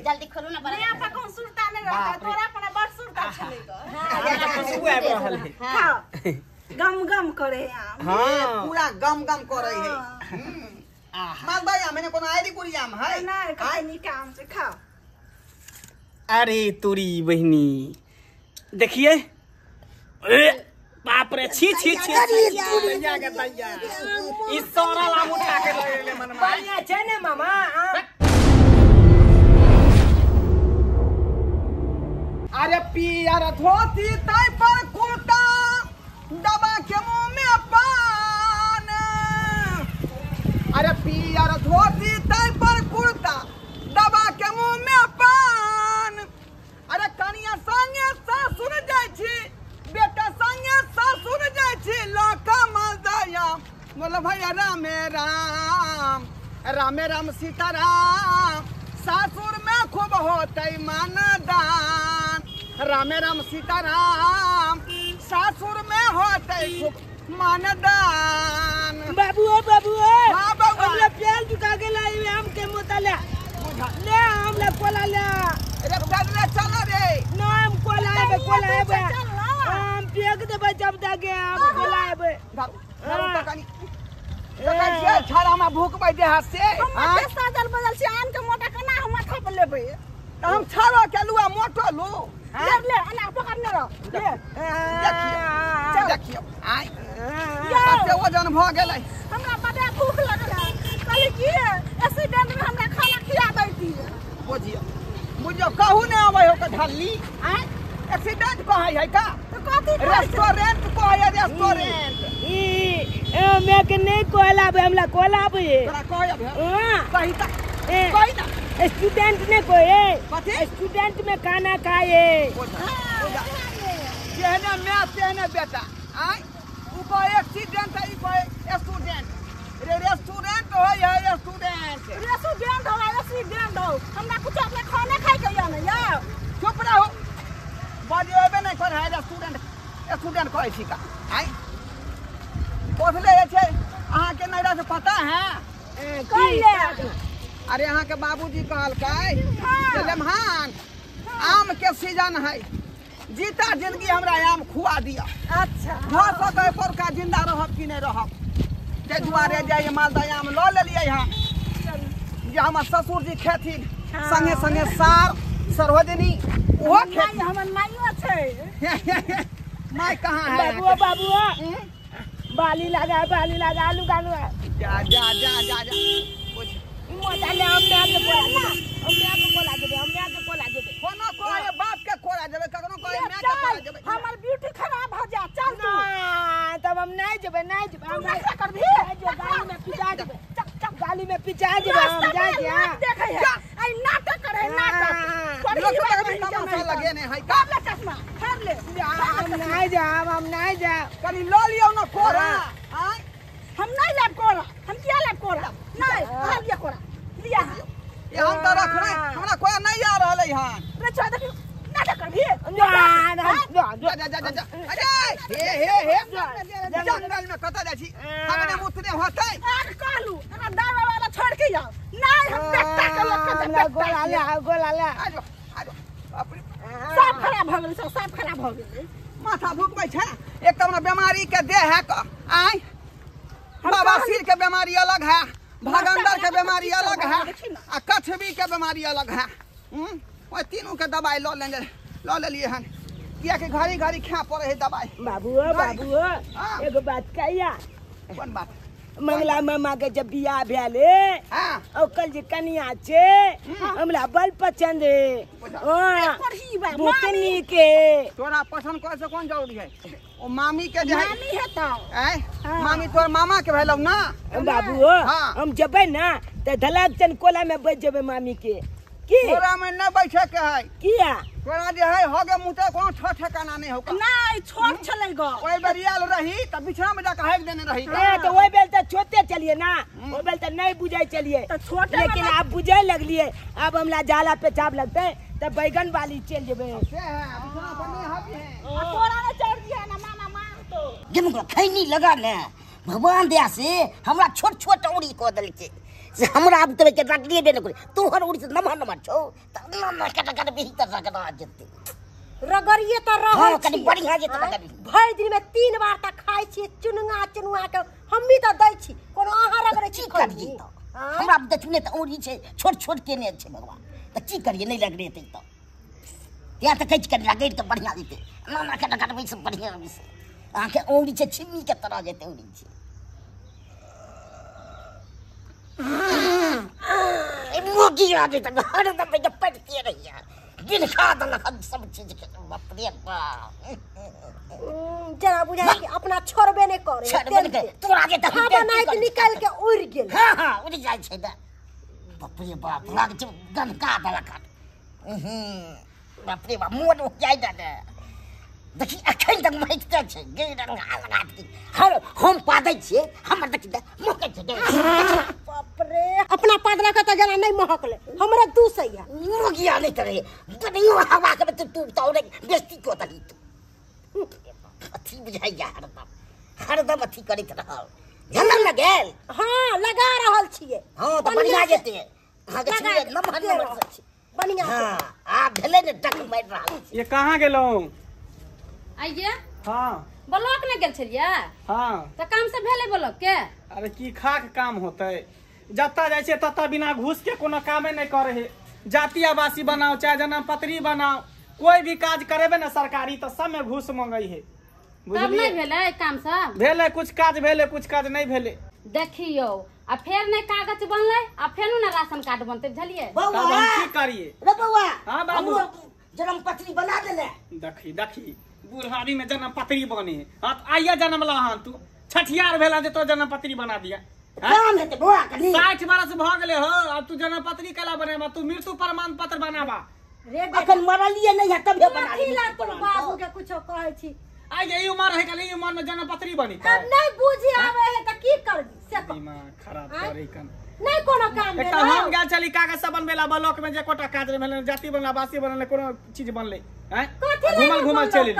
जल्दी खोलो ना बड़ा यहाँ पर कौन सुरता नहीं रहता तोरा पर बड़ सुरता चले हां गम गम करे आम हां पूरा गम गम करे है मालदा आम ने कोनो आईडी पूरी आम है ना कहानी काम से खा अरे तुरी बहनी देखिए बाप रे छी छी छी दैया के दैया ई सोरा लाम उठा के ले मन में बढ़िया छै ने मामा अरे पियर धोती तै पर कुर्ता दबा के मुंह में पान अरे पियर धोती तै पर कुर्ता दबा के मुंह में पान अरे कनिया संगे ससुर जाय छी बेटा संगे ससुर जाय छी लोका मालदाया बोल भैया रामे राम सीताराम सासुर में खूब होतै मानदान रामे राम सीताराम सासुर में होतै खूब मानदान बाबू हां बाबू हमला प्याल चुका के लाई आम के मोतला ले हमला कोला ले रे पैदल चल रे नाम कोला है आम पेग दे जब दागे आम कोला है छाड़ा में भूख बैठे हाथ से हम साजल बदल से आम के मोटा कना हम माथा पर लेबे तो हम छाड़ो के लुआ मोटो लो ले अना पकड़ने रहो देखियो आई कते वजन भ गेलै हमरा बड़ा भूख लगल कहली की एक्सीडेंट में हमरा खाना खिया दैती बुझियो कहू ने आबै हो के ढल्ली एक्सीडेंट कहै है का तो कथि रेस्टोरेंट कहै है रेस्टोरेंट मैं के नहीं कोला बे हमला कोला बे तोरा कहै है सही त कोई ना स्टूडेंट ने कोई कथि स्टूडेंट में खाना खाए जेहने मैं तेहने बेटा आई ऊपर एक्सीडेंट है ऊपर स्टूडेंट रे रेस्टोरेंट होय है स्टूडेंट हो हमरा कुछ अपने खाने खाइ के या नहीं या चुप रहो बजेबे नहीं कर है स्टूडेंट कहै छी का आई पोथले छै अहाँ के नैरा से पता है कहले अरे अहाँ के बाबूजी कहलकै लेमहान आम के सीजन है जीता जिंदगी हमरा आम खुआ दिया अच्छा भ सकै पर का जिंदा रहब कि नहीं रहब ते दुआरे जाय मालदा आम ल लेलियै हम जे हमर ससुर जी खेथिन संगे संगे सार सरवदनी वो खेती हमर माइयो छै माय कहां है बाबू बाली लगा आलू गालू जा मोटा ले हमने के कोला देबे कोनो कोई बाप के कोला देबे ककरो कोई मैं के कोला देबे हमर ब्यूटी खराब हो जा चल तू तब हम नहीं जेबे हम ऐसा करबी गाली में पिटा देबे हम जा जा देखे है आई नाटक करे नाटक लोग के तमाशा लगे ने है का ले चश्मा फेर ले हम नहीं जा कनी लो लियो न कोरा हां हम नहीं लेब कोरा हम किया लेब कोरा नहीं हम लिया कोरा लिया ये हम तो रख रहे हमरा कोई नहीं आ रहले हां रे छोड़ दे नाटक करबी जा अरे हे जंगल में कत जाई छी हमने मुतने होतै आज कहलू हमरा दावा वाला छोड़ के जाओ नहीं हम देखता के लोग के गोला ले आजो अपने सब खराब हो गेलै सब खराब हो गेलै माथा भूकबै छै एक हमरा बीमारी के देह है का आई बवासीर के बीमारी अलग है भगंदर के बीमारी अलग है आ कठबी के बीमारी अलग है ओइ तीनों के दवाई ल लेलिए हन किया के घड़ी खा पड़े है दवाई बाबू एगो बात कहिया कोन बात मंगला मामा के जब बियाह भेले हां ओकल जे कनिया छे हमरा बल पसंद है बुतनी के तोरा पसंद करे से कौन जरूरी है ओ मामी के जे मामी है तो मामी तोर मामा के भेलौ ना बाबू हम जबै ना त धलाक चन कोला में बैठ जेबै मामी के की तोरा में न बैठे के है किया तोरा जे है होगे मुते कोनो ठकाना नहीं होगा नहीं छोट चले गो ओइ बरियाल रही त बिछड़ा में जाके हेक देने रही तो ओइ बेल त छोटे चलिए ना ओइ बेल त नहीं बुझाई चलिए तो छोटे लेकिन आप बुझे लगलिए अब हमला जाला पेचाब लगते त बैगन वाली चल जेबे से है बिछड़ा पर नहीं हबी है तोरा ने चढ़ दिया ना मामा मार तो जिनको खैनी लगा ने भगवान दया से हमरा छोट औरी को दल के से हमरा अब तबे के रगड़िए देने को तोहर उड़ी से नमहर छौ त न कट भीतर रगड़ा जेते रगड़िए तो रहल हां कनी बढ़िया जेते रगड़ी भरि दिन में 3 बार तक खाइ छी चुनुआ के हम्मी त दै छी कोनो आहा रगड़े छी करिए त हमरा अब देखने त उड़ी छे छोट केने छे भगवान त की करिए नहीं रगड़ेते त या त कहि के रगड़ त बढ़िया जेते न कट वैसे सब बढ़िया वैसे आके उड़ी छे छिमी के तरह जेते उड़ी छे मोगी आ गई त हर दम पे पटके रही है दिन खा दल हम सब चीज के बाप रे बाप जरा बुझा कि अपना छोड़बे नहीं करे छोड़बे नहीं करे तोरा जे त बनाई के निकाल के उड़ गेल हां उड़ जाय छै द बाप रे बाप लाग छै गनका दला काट बाप रे बाप मोर हो जाय द देखी अखन तक महकते छै गे रंग लगा दी हम पादै छियै हमर देखी द महकै छै बाप रे अपना पादला का त जना नहीं महकले हमरा दूसैया मुर्गिया नहीं करे बनियो हवा के तू तौरे बेस्ती को तली तू अथी बुझाइया हरदम अथी करैत रहल झलक न गेल हां लगा रहल छियै हां त बढ़िया जेते हां के छियै नमहर बढ़िया हां आ भेले ने टक मार रहल ये कहाँ गेलौ आइये हाँ ब्लॉक ने गेल छलिए हाँ त काम से भेले ब्लॉक के अरे की खा के काम होते जत्ता जाय छै तत्ता बिना घूस के कोनो कामे नहीं करे है जाति आवासी बनाओ चाहे जन्म पत्री बनाओ कोई भी काज करेबे ना सरकारी तो सब में घूस मांगई है तब नहीं भेले काम सब भेले कुछ काज नहीं भेले देखियो आ फेर नहीं कागज बनले आ फेरू ना राशन कार्ड बनते बुझलिए बौआ तब हम की करिए रे बौआ हां बाबू जन्म पत्री बना देले देखी बुढ़ारी में जन्म पत्री बने हां आइए जन्म ला हां तू छठियार भेला जे तो जन्म पत्री बना दिया काम हेते बौआ कनी 60 बरस भ गेले हो अब तू जन्म पत्री कला बनेबा तू मृत्यु प्रमाण पत्र बनाबा रे अखन मरलिए नहीं है तबे बना ली ला तू बाबू के कुछो कहै छी आई ये उम्र है कल उम्र में जन्म पत्री बनी अब नहीं बुझी आवे है त की करबी से दिमाग खराब करे कन नहीं कोनो काम एक हम गेल चली कागज सब बनबेला ब्लॉक में जे कोटा काज भेल जाति बनला बासी बनले कोनो चीज बनले हैं घुमल चली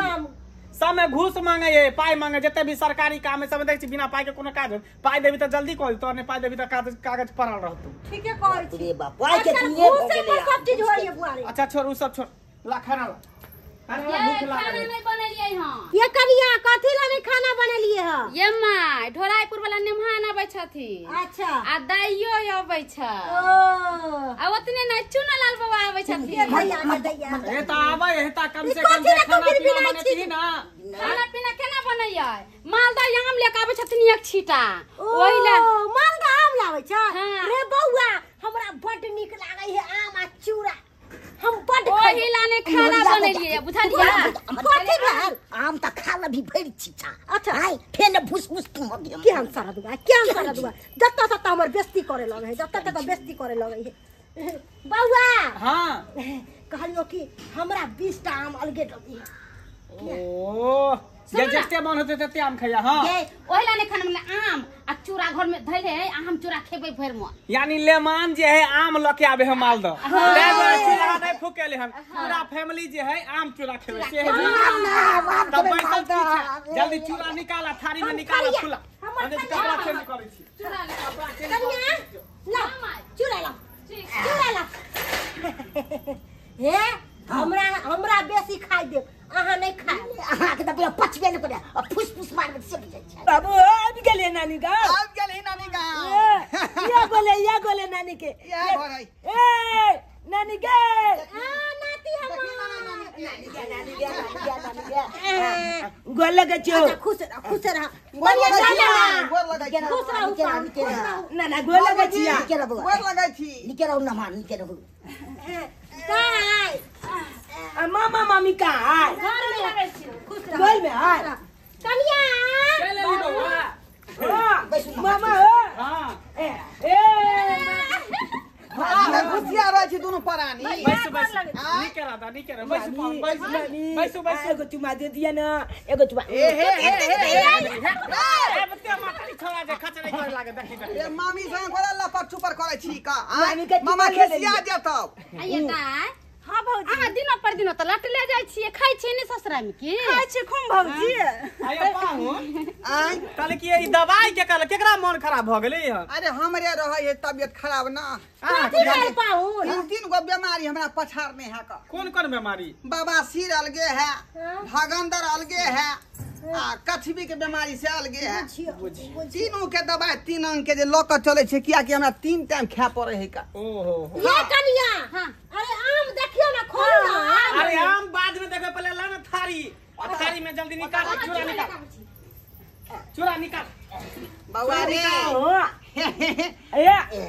सब में घूस मांगे है पाई मांगे जते भी सरकारी काम है सब देख छी बिना पाई के कोनो काज पाई देबी त जल्दी कह तो नहीं पाई देबी त कागज पड़ल रहतो ठीक है कहै छी रे बाप पाई के लिए हो गेले सब चीज होय है बुआरी अच्छा छोड़ उ सब छोड़ ला खाना ला ये खाना नहीं बनेलिए हां ये कनिया कथि ला नहीं खाना बनेलिए ह ये माय ढोराईपुर वाला नेमहान आबै छथि अच्छा आ दाइयो आबै छ ओ आ ओतने नहीं चुनालाल बाबा आबै छथि भैया के दैया ए त आबै है त कम से कम जे खाना पीना बनेती ना खाना पीना केना बनैया मालदा आम लेके आबै छथिन एक छीटा ओइला मालदा आम लाबै छ हाँ। रे बौआ हमरा बड नीक लागै है आम आ चूड़ा हम बड ओहिला ने खाना बनेलिए बुझलिया कथि भेल आम त खा ल भी भरि छिछा अच्छा हाय फेन भुस के मर के हम सारा दुआ जत्ता तत्ता हमर बेइज्जती करे लगे है जत्ता तत्ता बेइज्जती करे लगे है बौआ हां कहलियो कि हमरा 20 टा आम अलगे दबी है ओ जे जते मन होते तते आम खैया हां ये ओहिला ने खाना में आम आ चूड़ा घर में धैले है आम चूड़ा खेबै भर में यानी लेमान जे है आम लके आबे है मालदा ले चूड़ा नहीं फुकेले हम पूरा फैमिली जे है आम चूड़ा खेबे से है तब बैठल जल्दी चूड़ा निकाला थारी में निकाला खुला हम जे कपड़ा चेंज करै छी चूड़ा ले कपड़ा चेंज कनिया ला चूड़ा ला चूड़ा ला हे हमरा बेसी खाइ देब अहाँ नहीं खाइ अहाँ के त पचबे न करे और फुस मारबे से जाय छै बाबू अब गेले नानी का अब गेल नानी गाँव ये गोले नानी के ये घर है ए नानी के नाती गोल लगे छो खुश रह गोर लगै छी गोर लगै छी खुश रहू ना गोल लगे छिया के रबो गोर लगै छी निके रहू न मान निके रहू काय मामा मामी का है घर में लगे छी खुश रह गोल में है कनिया चले ली बउआ मामा हो हां ए हां खुशिया रहै छी दुनु प्राणी बैसु निके रह बैसु एगो चुमा दे दिया ना एगो चुमा ए हे बते माथारी छोड़ा जे खचरै करे लागे देखी ए मामी संग कोला लपट छुपर करै छी का मामी के मामा चुमा ले खिसिया जेतौ आइए ताई हां अहाँ दिनो पर दिनो त लट ले जाय छियै खाय छियै ने ससुरा में की खाय छी खूब भौजी आयो पाहुन कहले कि ई दवाई के कहले केकरा मन खराब भ गेलै ह अरे हमरे रहे है तबियत खराब ना तीन गो बीमारी हमरा पछाड़ने है का कौन कौन बीमारी बवासीर अलगे है भगंदर अलगे है कछवी के बीमारी से अलगे है तीनों के दवाई 3 अंग के जे लक चले छे किया कि हमरा 3 टाइम खा पड़े है का ओहो ये कनिया अरे आम देखियो ना खोल ना अरे आम बाद में देखो पहले ला ना थारी और थारी में जल्दी निकाल चूरा निकाल बउआ रे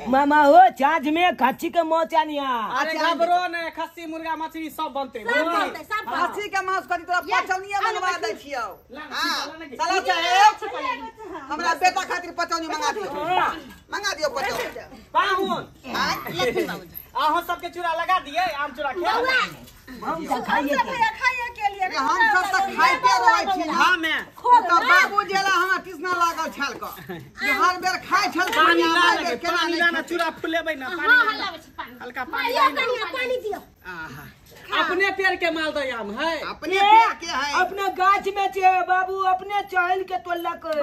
मामा हो छाछ में खच्ची के मोचानिया अरे घबरो ने खस्सी मुर्गा मछली सब बनते खस्सी के मांस करी तोरा पचौनिया बनवा दै छियो चला चाहे हमरा बेटा खातिर पचौनी मंगा दियो पचौनी पाहुन आहो सबके चूरा लगा दिए आम चूरा हम खाइए के लिए हम सब तक खाइते रहै छी हां मैं तो बाबू जेला हमरा कृष्णा लागल छल क हर बेर खाइ छल पानी लाना चूरा फुलेबै ना पानी हल्का पानी दियो अपने पेड़ के मालदह आम है अपने पेड़ के है अपने गाछ में छे बाबू अपने चहल के तोला के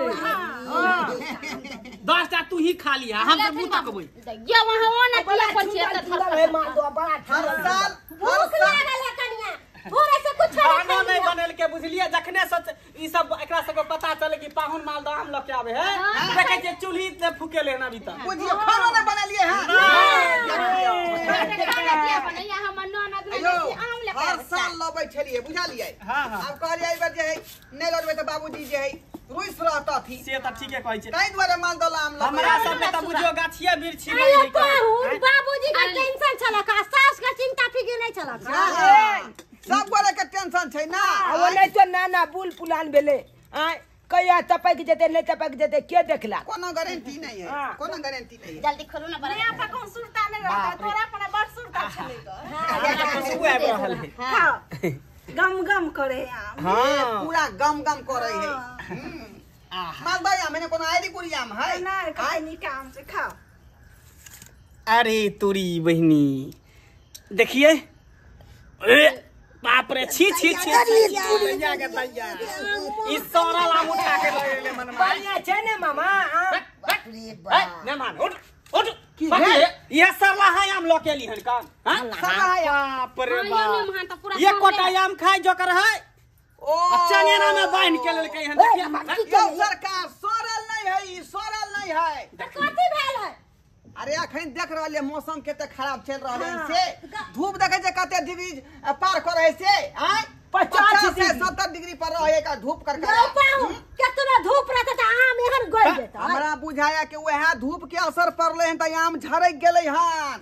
10 टा तू ही खा लिया हम सब मुंह तकबै ये वहां वो ना किया पर छे त मालदह बड़ा हर साल भूख लागल है कनिया थोड़े से कुछ खाना नहीं बनल के बुझलिए जखने सच ई सब एकरा सब को पता चले कि पाहुन मालदह आम लके आवे है देखे जे चूल्ही से फूके ले ना अभी तक बुझियो खाना नहीं बनलिए है हर साल लबै छलिए बुझलिए हां हां अब कहलिए एहि बेर जे है नहीं लड़बै त बाबूजी जे है रुइस रहता थी से त ठीके कहै छै तै दुआरे मालदह आम लबै हमरा सब में त बुझियो गाछिए बिरछी अरे नहीं पाहुन बाबूजी का टेंशन छला का सास का चिंता फिक्र नहीं छला का सब गोरे के टेंशन छै ना वो नहीं तो नाना बुल पुलान बेले कहिया टपक जेते नहीं टपक जेते के देखला कोनो गारंटी नहीं है कोनो गारंटी नहीं है जल्दी खोलो ना बड़ा यहाँ पर कौन सुरता नहीं रहता तोरा पर बड़ सुरता चले हां गम गम करे आम हां पूरा गम गम करे है मालदह आम ने कोनो आईडी कुरी आम है ना खाई नहीं काम से खाओ अरे तुरी बहनी देखिए बाप रे छी छी छी दैया के दैया ई सोरा लाम उठा के ले मन में बढ़िया छे ने मामा ने मान उठ की ये सरला है आम लोके ली हन काम हां बाप रे बाप ये कोटा आम खाई जोकर है ओ चनेरा में बांध के लेल कहि हन देखिए सरकार सोरल नहीं है ई सोरल नहीं है कथि भेल है अरे अखन देख रहलिए मौसम केते खराब चल रहले से धूप देखे जे कते डिग्री पार करे से आय 50 से 70 डिग्री पर रहे का धूप कर कितना धूप रहता त आम एहन गल देता हमरा बुझाया कि वह धूप के असर पड़ले हन त आम झरक गेलै हन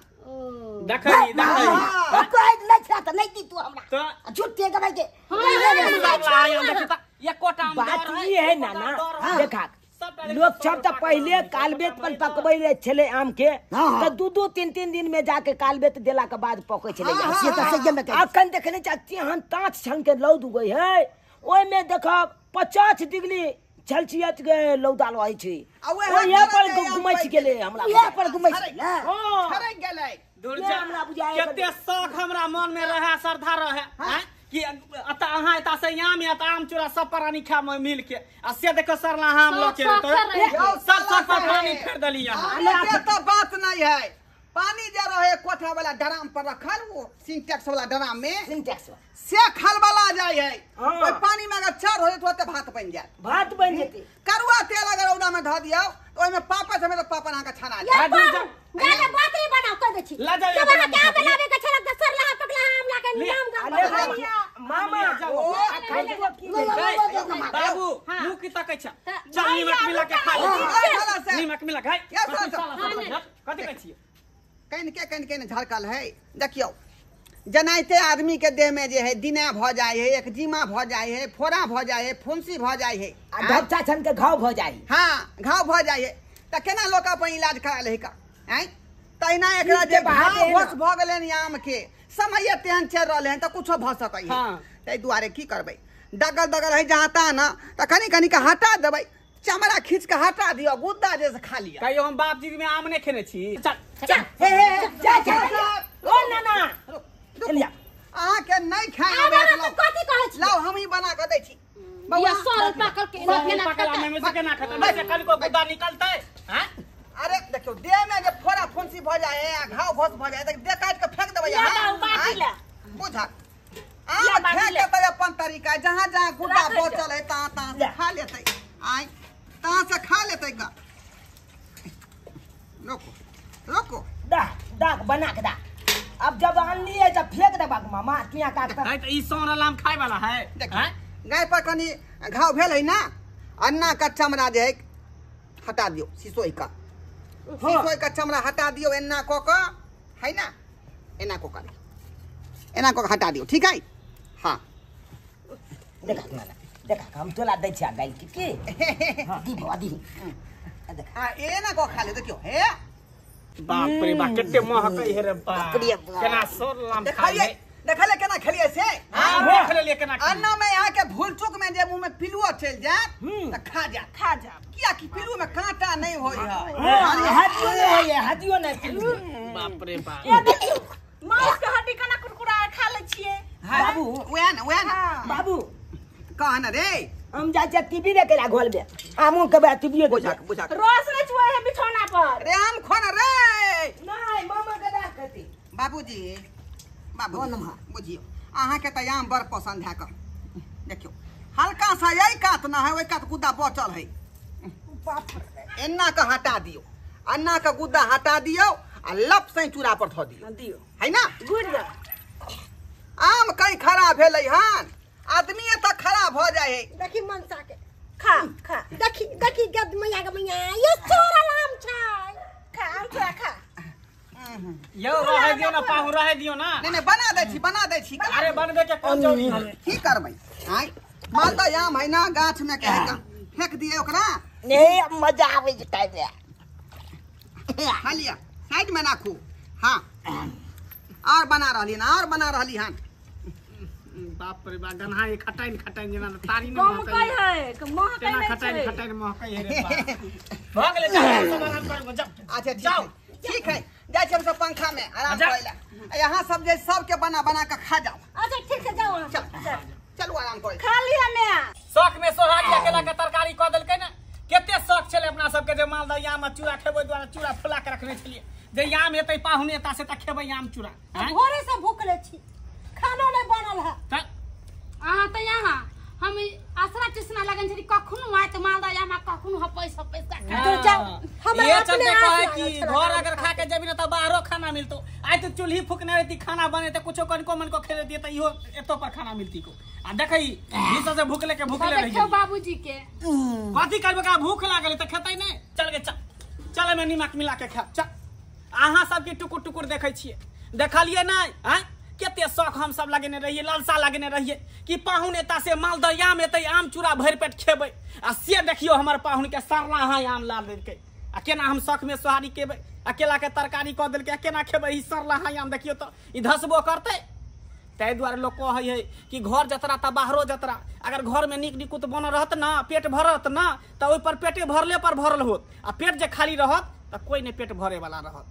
देखै कह नहीं था त नहीं दी तू हमरा झूठे गबै के ये कोटा आम बात ये है नाना देखा लोग सब तो पहले कालबेत पर पकबै ले छले आम के तो 2-2 3-3 दिन में जाके कालबेत देला के बाद पकै छले से त सही में अखन देखने चाहती हन 5 छन के लौद गई है ओय में देखो 50 डिग्री सेल्सियस के लौदा रहै छै ओ यहाँ पर घुमै छी गेले हमरा यहाँ पर घुमै छी झरक गेलै दूर जा हमरा बुझाय कते शौक हमरा मन में रहे श्रद्धा रहे हैं कि अता अहाँ एता से आम या आम चूरा सब प्राणी खा में मिल के आ से देखो सरला आम लके तो सब पर पानी फेर दली यहां ये तो बात नहीं है पानी जे रहे कोठा वाला ड्राम पर रखल वो सिंटेक्स वाला ड्राम में सिंटेक्स से खलबला जाय है ओय पानी में अगर चार होय तो भात बन जाय भात बन जेते करुआ तेल अगर ओदा में ध दियो तो ओय में पापा समेत पापा ना का छाना जा बात नहीं बनाओ कर दे छी ला जा क्या बनावे के छलक त सर लहा पगला आम ला के नियम गा मामा बाबू मुंह की तकै छ चल नीमक मिला के खा ले नीमक मिला खाई कथि कहै छी कन के झरकल है देखियो जनाइते आदमी के देह में जे है दिना भ जाय है एकजीमा भ जाय है फोड़ा भ जाय है फुंसी भ जाय है ढपचा छन के घाव भ जाई हां घाव भ जाय है त केना लोग अपन इलाज करा ले का हैं तैना एकरा जे घाव होश भ गेलै आम के समय तेहन चल रहले हैं त कुछो भ सकै है तै दुआरे की करबै दगल है जहां ना त कनी के हटा देबै चमड़ा खींच के हटा दियो गुद्दा जैसे खा लिया कहियो हम बाप जी में आम नहीं खेने छी जा ओ नाना चलिया ही बना के दै छी ये 100 रुपया करके पकला में से केना खत्म से कल को गुदा निकलते हैं। अरे देखियो देह में जे फोड़ा फुंसी भ जाए या घाव घोस भ जाए त दे काट के फेंक देबै यहां बुझा फेंक के त अपन तरीका जहां गुड्डा बचल है ता से खा लेतै आई ता से खा लेतै का रोको दा बना के दा। अब जब आन लिए जब फेंक दे बाग मामा किया काट है त ई सोना लाम खाए वाला है। गाय पर कनी घाव भेल है ना अन्ना का चमड़ा जे है हटा दियो सिसोई का सिसोई का चमड़ा हटा दियो एना को का है ना एना को का एना को हटा दियो ठीक है। हां देखा हम तोला दै छिया गाय के हां दी बदी देखा एना को खा ले देखियो हे बाप रे बाप कितने महकई है रे बाप केना सोर लाम खाए देखले केना खेलिए से हां देख ले केना अन्ना में यहाँ के भूल चूक में जे मुंह में पिलुआ चल जाए त खा जा किया कि पिलुआ में कांटा नहीं होई है हड्डियों नहीं होई है हड्डियों नहीं बाप रे बाप ए देखियो मांस के हड्डी केना कुरकुरा खा ले छिए बाबू वेन बाबू कहा ना रे हम जा जा टीवी देखे ला घोल में हमू के बा टीवी बुझा रोज ने छुए है बिछौना पर रे हम खोना रे नहीं मामा के दा करती बाबूजी बुझियो अहाँ के त आम बड़ पसंद है कर देखियो हल्का सा यही कात ना है वही कात गुद्दा बचल है एन्ना का हटा दियो अन्ना का गुद्दा हटा दियो आ लप से चूड़ा पर धो दियो है ना गुड आम कई खराब भेलै हन आदमी त खराब हो जाए है देखी मनसा के खा देखी गद मैया के मैया ये छोरा लाम छै खा खा यो रह दियो ना पाहु रह दियो ना नहीं बना दे छी अरे बनबे के कौन जरूरी है की करबै आय मालदह आम है ना गाछ में कहे का फेंक दिए ओकरा नहीं मजा आवे जे टाइम में खा लिया साइड में नाखू हां और बना रहली हन बाप रे बाप गन्हा ये खटाइन जना तारी में कम कई है कि महकई नहीं छै खटाइन महकई है रे बाप भाग ले समाधान कर जा। अच्छा जाओ ठीक है जाय छी हम सब पंखा में आराम कइला यहां सब जे सब के बना के खा जाओ। अच्छा ठीक से जाओ चलू आराम कर खा लिया ने शौक में सोहारी अकेला के तरकारी क देलकै ना केते शौक छले अपना सब के जे मालदह आम चूड़ा खेबै द्वारा चूड़ा फुला के रखने छलिए जे आम एतै पाहुन एता से त खेबै आम चूड़ा भोरे से भूखले छी खाना नहीं बनल है अहाँ त यहाँ हम आसरा टिसना लगन छली कखनो आय त मालदह आम कखनो ह पैसा तो जाओ हम ये चलते कहे कि घर अगर खा के जबी ना त बाहरो खाना मिलतो आय तो चूल्ही फूकने रहती खाना बने त कुछो कनको मन को खेले दिए त इहो एतो पर खाना मिलती को आ देखई भीतर से भूखले रह देखियो बाबूजी के कथि करबे का भूख लागल त खेतै नै चल गे चल में नीमक मिला के खा चल अहाँ सब के टुकुर टुकुर देखै छियै देखलिए नै हैं केते शौक हम सब लगेने रहिए लालसा लगेने रहिए कि पाहुन एता से मालदह आम एतै आम चूड़ा भर पेट खेबै आ से देखियो हमर पाहुन के सरला हां आम ला देलकै आ केना हम शौक में सोहारी केबै अकेला के तरकारी क देलकै केना खेबै ई सरला हां आम देखियो त ई धसबो करतै तै दुआरे लोग कहै है कि घर जतरा त बाहरो जतरा अगर घर में नीक निकुत बन रहत ना पेट भरत ना त ओइ पर पेटे भरले पर भरल होत आ पेट जे खाली रहत त कोई ने पेट भरे वाला रहत।